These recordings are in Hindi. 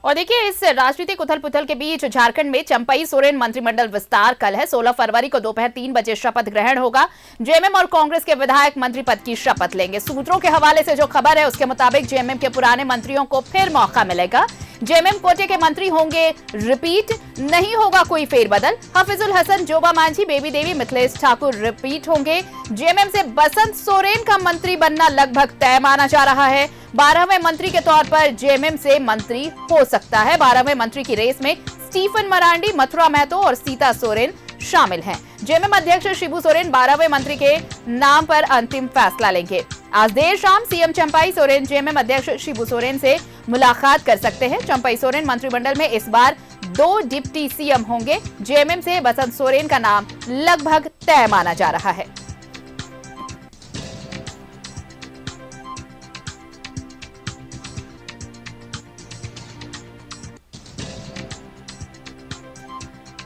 और देखिए, इस राजनीतिक उथल पुथल के बीच झारखंड में चंपई सोरेन मंत्रिमंडल विस्तार कल है। 16 फरवरी को दोपहर 3 बजे शपथ ग्रहण होगा। जेएमएम और कांग्रेस के विधायक मंत्री पद की शपथ लेंगे। सूत्रों के हवाले से जो खबर है उसके मुताबिक जेएमएम के पुराने मंत्रियों को फिर मौका मिलेगा। जेएमएम कोटे के मंत्री होंगे रिपीट, नहीं होगा कोई फेरबदल। हफीजुल हसन, जोबा मांझी, बेबी देवी, मिथिलेश ठाकुर रिपीट होंगे। जेएमएम से बसंत सोरेन का मंत्री बनना लगभग तय माना जा रहा है। 12वें मंत्री के तौर पर जेएमएम से मंत्री हो सकता है। 12वें मंत्री की रेस में स्टीफन मरांडी, मथुरा महतो और सीता सोरेन शामिल हैं। जेएमएम अध्यक्ष शिबू सोरेन 12वें मंत्री के नाम पर अंतिम फैसला लेंगे। आज देर शाम सीएम चंपई सोरेन जेएमएम अध्यक्ष शिबू सोरेन से मुलाकात कर सकते हैं। चंपई सोरेन मंत्रिमंडल में इस बार 2 डिप्टी सीएम होंगे। जेएमएम से बसंत सोरेन का नाम लगभग तय माना जा रहा है।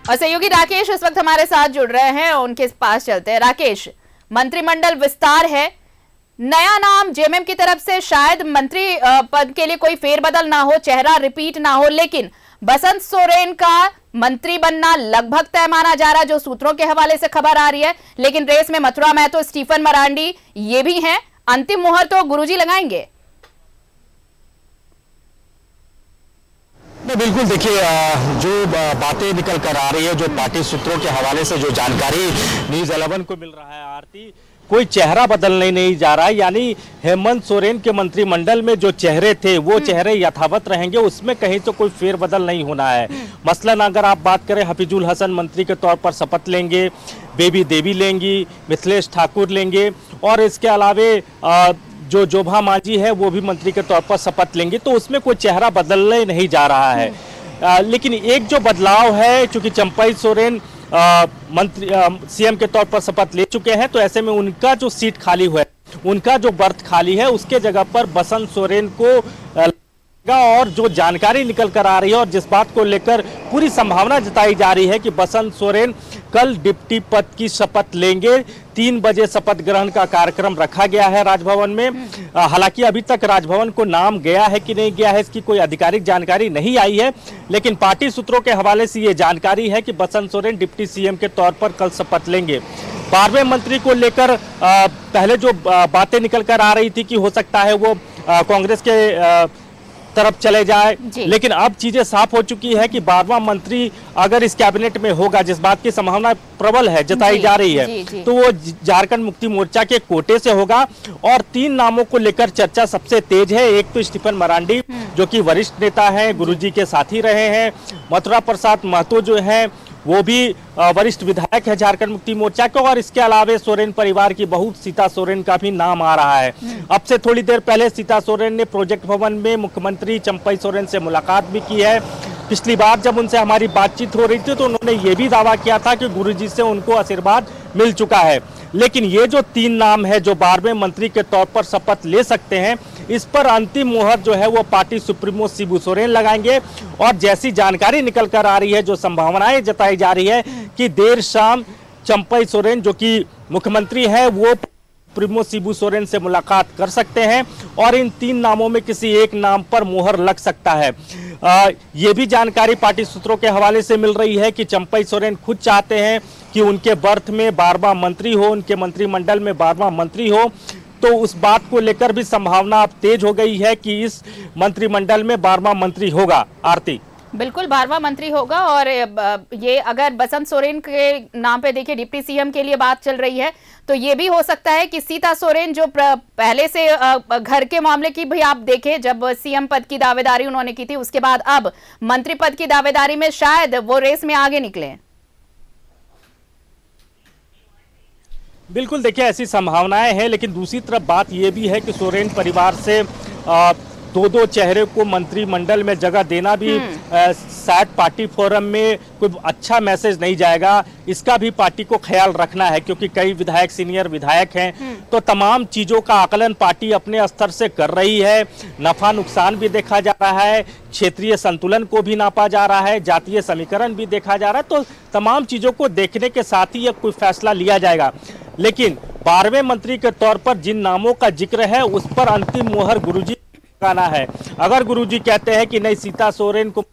और सहयोगी राकेश इस वक्त हमारे साथ जुड़ रहे हैं, उनके पास चलते हैं। राकेश, मंत्रिमंडल विस्तार है, नया नाम जेएमएम की तरफ से, शायद मंत्री पद के लिए कोई फेरबदल ना हो, चेहरा रिपीट ना हो, लेकिन बसंत सोरेन का मंत्री बनना लगभग तय माना जा रहा है, जो सूत्रों के हवाले से खबर आ रही है। लेकिन रेस में मथुरा महतो, स्टीफन मरांडी ये भी हैं। अंतिम मुहर तो गुरुजी लगाएंगे। बिल्कुल, देखिए जो बातें निकल कर आ रही है, जो पार्टी सूत्रों के हवाले से जो जानकारी न्यूज़ 11 को मिल रहा है आरती, कोई चेहरा बदलने नहीं जा रहा है। यानी हेमंत सोरेन के मंत्रिमंडल में जो चेहरे थे वो चेहरे यथावत रहेंगे, उसमें कहीं तो कोई फेरबदल नहीं होना है। मसलन अगर आप बात करें, हफीजुल हसन मंत्री के तौर पर शपथ लेंगे, बेबी देवी लेंगी, मिथिलेश ठाकुर लेंगे और इसके अलावे जो जोबा मांझी है वो भी मंत्री के तौर पर शपथ लेंगे, तो उसमें कोई चेहरा बदलने नहीं जा रहा है। लेकिन एक जो बदलाव है, चूंकि चंपई सोरेन मंत्री सीएम के तौर पर शपथ ले चुके हैं, तो ऐसे में उनका जो सीट खाली हुआ है, उनका जो बर्थ खाली है, उसके जगह पर बसंत सोरेन को और जो जानकारी निकल कर आ रही है और जिस बात को लेकर पूरी संभावना जताई जा रही है कि बसंत सोरेन कल डिप्टी पद की शपथ लेंगे। 3 बजे शपथ ग्रहण का कार्यक्रम रखा गया है राजभवन में। हालांकि अभी तक राजभवन को नाम गया है कि नहीं गया है, इसकी कोई आधिकारिक जानकारी नहीं आई है, लेकिन पार्टी सूत्रों के हवाले से ये जानकारी है कि बसंत सोरेन डिप्टी सीएम के तौर पर कल शपथ लेंगे। 12वें मंत्री को लेकर पहले जो बातें निकल कर आ रही थी कि हो सकता है वो कांग्रेस के तरफ चले जाए, लेकिन अब चीजें साफ हो चुकी है कि 12वां मंत्री अगर इस कैबिनेट में होगा, जिस बात की संभावना प्रबल है, जताई जा रही है, तो वो झारखंड मुक्ति मोर्चा के कोटे से होगा। और 3 नामों को लेकर चर्चा सबसे तेज है। एक तो स्टीफन मरांडी, जो कि वरिष्ठ नेता हैं, गुरुजी के साथी रहे हैं। मथुरा प्रसाद महतो जो है वो भी वरिष्ठ विधायक है झारखंड मुक्ति मोर्चा के। और इसके अलावे सोरेन परिवार की बहू सीता सोरेन का भी नाम आ रहा है। अब से थोड़ी देर पहले सीता सोरेन ने प्रोजेक्ट भवन में मुख्यमंत्री चंपई सोरेन से मुलाकात भी की है। पिछली बार जब उनसे हमारी बातचीत हो रही थी तो उन्होंने ये भी दावा किया था कि गुरुजी से उनको आशीर्वाद मिल चुका है। लेकिन ये जो 3 नाम है जो 12वें मंत्री के तौर पर शपथ ले सकते हैं, इस पर अंतिम मुहर जो है वो पार्टी सुप्रीमो शिबू सोरेन लगाएंगे। और जैसी जानकारी निकल कर आ रही है, जो संभावनाएं जताई जा रही है कि देर शाम चंपई सोरेन जो कि मुख्यमंत्री है वो सुप्रीमो शिबू सोरेन से मुलाकात कर सकते हैं और इन 3 नामों में किसी एक नाम पर मुहर लग सकता है। ये भी जानकारी पार्टी सूत्रों के हवाले से मिल रही है कि चंपई सोरेन खुद चाहते हैं कि उनके बर्थ में 12वां मंत्री हो, उनके मंत्रिमंडल में 12वां मंत्री हो। तो उस बात को लेकर भी संभावना अब तेज हो गई है कि इस मंत्रिमंडल में 12वां मंत्री होगा। आरती, बिल्कुल 12वां मंत्री होगा। और ये अगर बसंत सोरेन के नाम पे देखिए डिप्टी सीएम के लिए बात चल रही है, तो ये भी हो सकता है कि सीता सोरेन जो पहले से घर के मामले की भी आप देखें, जब सीएम पद की दावेदारी उन्होंने की थी, उसके बाद अब मंत्री पद की दावेदारी में शायद वो रेस में आगे निकले। बिल्कुल, देखिए ऐसी संभावनाएं हैं, लेकिन दूसरी तरफ बात यह भी है कि सोरेन परिवार से 2 चेहरे को मंत्रिमंडल में जगह देना भी शायद पार्टी फोरम में कोई अच्छा मैसेज नहीं जाएगा। इसका भी पार्टी को ख्याल रखना है, क्योंकि कई विधायक सीनियर विधायक हैं, तो तमाम चीज़ों का आकलन पार्टी अपने स्तर से कर रही है। नफा नुकसान भी देखा जा रहा है, क्षेत्रीय संतुलन को भी नापा जा रहा है, जातीय समीकरण भी देखा जा रहा है। तो तमाम चीज़ों को देखने के साथ ही अब कोई फैसला लिया जाएगा। लेकिन 12वें मंत्री के तौर पर जिन नामों का जिक्र है, उस पर अंतिम मुहर गुरुजी लगाना है। अगर गुरुजी कहते हैं कि नहीं सीता सोरेन को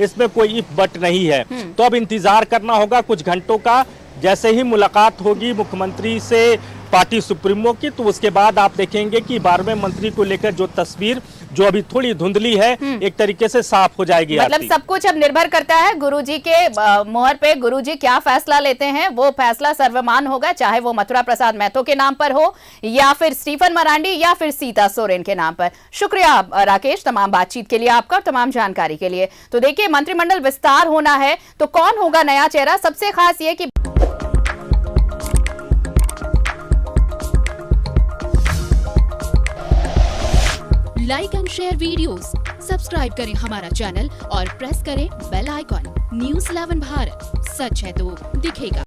इसमें कोई इफ बट नहीं है, तो अब इंतजार करना होगा कुछ घंटों का। जैसे ही मुलाकात होगी मुख्यमंत्री से पार्टी सुप्रीमो की, तो उसके बाद आप देखेंगे कि 12वें मंत्री को लेकर जो तस्वीर जो अभी थोड़ी धुंधली है एक तरीके से साफ हो जाएगी। मतलब सब कुछ अब निर्भर करता है गुरुजी के मोहर पे। गुरुजी क्या फैसला लेते हैं वो फैसला सर्वमान्य होगा, चाहे वो मथुरा प्रसाद महतो के नाम पर हो या फिर स्टीफन मरांडी या फिर सीता सोरेन के नाम पर। शुक्रिया राकेश तमाम बातचीत के लिए आपका और तमाम जानकारी के लिए। तो देखिए मंत्रिमंडल विस्तार होना है तो कौन होगा नया चेहरा। सबसे खास ये कि like and share videos, subscribe करें हमारा चैनल और प्रेस करें बेल आइकॉन। न्यूज़ 11 भारत, सच है तो दिखेगा।